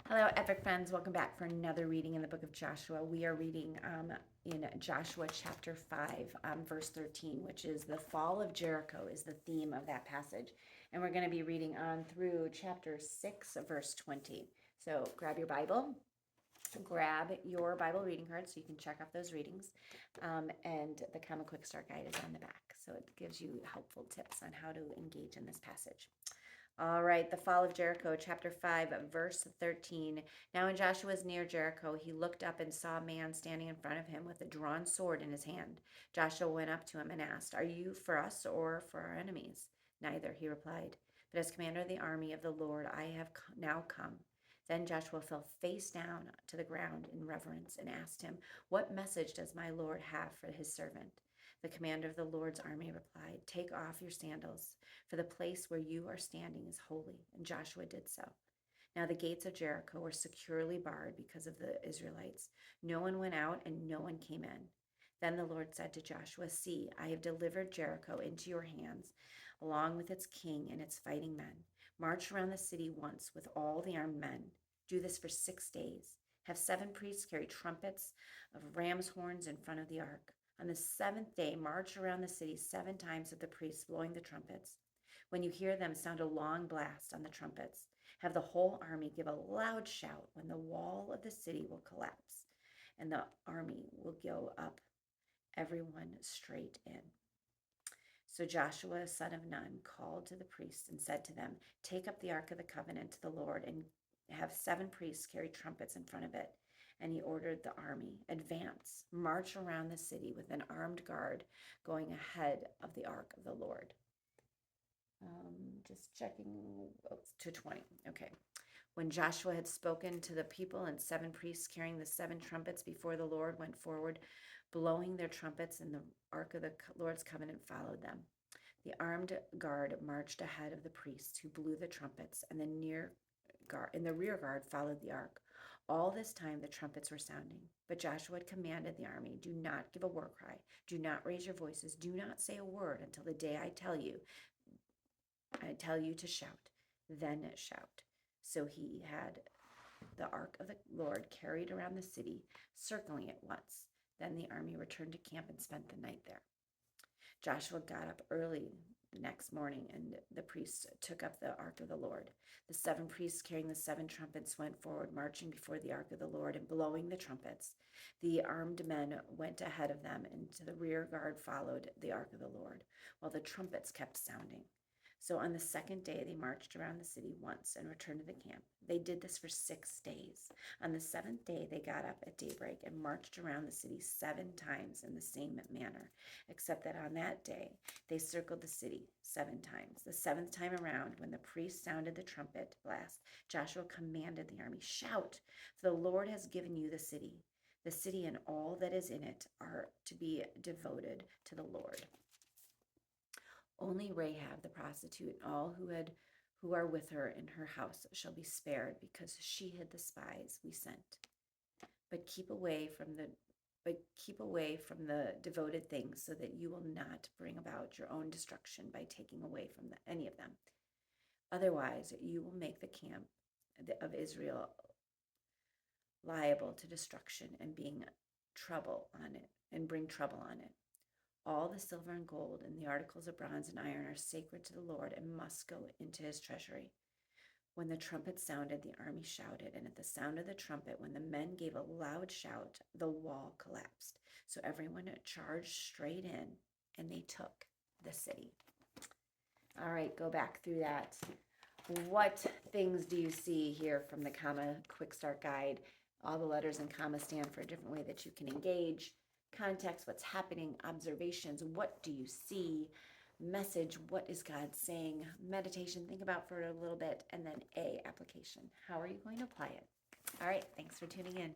Hello, epic friends. Welcome back for another reading in the book of Joshua. We are reading in Joshua chapter 5, verse 13, which is the fall of Jericho is the theme of that passage. And we're going to be reading on through chapter 6, verse 20. So grab your Bible, grab your Bible reading card so you can check off those readings. And the Comma Quick Start Guide is on the back. So it gives you helpful tips on how to engage in this passage. All right, the fall of Jericho, chapter 5, verse 13. Now, when Joshua was near Jericho, he looked up and saw a man standing in front of him with a drawn sword in his hand. Joshua went up to him and asked, "Are you for us or for our enemies?" "Neither," he replied, "but as commander of the army of the Lord, I have now come." Then Joshua fell face down to the ground in reverence and asked him, "What message does my Lord have for his servant?" The commander of the Lord's army replied, "Take off your sandals, for the place where you are standing is holy." And Joshua did so. Now the gates of Jericho were securely barred because of the Israelites. No one went out and no one came in. Then the Lord said to Joshua, "See, I have delivered Jericho into your hands, along with its king and its fighting men. March around the city once with all the armed men. Do this for 6 days. Have 7 priests carry trumpets of ram's horns in front of the ark. On the 7th day, march around the city 7 times with the priests blowing the trumpets. When you hear them, sound a long blast on the trumpets. Have the whole army give a loud shout when the wall of the city will collapse, and the army will go up, everyone straight in." So Joshua, son of Nun, called to the priests and said to them, "Take up the ark of the covenant to the Lord and have 7 priests carry trumpets in front of it." And he ordered the army, "Advance, march around the city with an armed guard going ahead of the ark of the Lord." Just checking to 20. Okay. When Joshua had spoken to the people, and 7 priests carrying the 7 trumpets before the Lord went forward, blowing their trumpets, and the ark of the Lord's covenant followed them. The armed guard marched ahead of the priests who blew the trumpets, and the rear guard followed the ark. All this time the trumpets were sounding. But Joshua had commanded the army, "Do not give a war cry. Do not raise your voices. Do not say a word until the day I tell you to shout. Then shout." So he had the ark of the Lord carried around the city, circling it once. Then the army returned to camp and spent the night there. Joshua got up early the next morning, and the priests took up the ark of the Lord. The 7 priests carrying the 7 trumpets went forward, marching before the ark of the Lord and blowing the trumpets. The armed men went ahead of them, and the rear guard followed the ark of the Lord, while the trumpets kept sounding. So on the 2nd day, they marched around the city once and returned to the camp. They did this for 6 days. On the 7th day, they got up at daybreak and marched around the city 7 times in the same manner, except that on that day, they circled the city 7 times. The 7th time around, when the priest sounded the trumpet blast, Joshua commanded the army, "Shout, for the Lord has given you the city. The city and all that is in it are to be devoted to the Lord. Only Rahab the prostitute and all who are with her in her house shall be spared, because she hid the spies we sent. But keep away from the devoted things, so that you will not bring about your own destruction by taking away from any of them. Otherwise, you will make the camp of Israel liable to destruction and bring trouble on it. All the silver and gold and the articles of bronze and iron are sacred to the Lord and must go into his treasury." When the trumpet sounded, the army shouted, and at the sound of the trumpet, when the men gave a loud shout, the wall collapsed. So everyone charged straight in, and they took the city. All right, go back through that. What things do you see here from the Comma Quick Start Guide? All the letters and commas stand for a different way that you can engage. Context, what's happening, observations, what do you see, message, what is God saying, meditation, think about for a little bit, and then application. How are you going to apply it? All right, thanks for tuning in.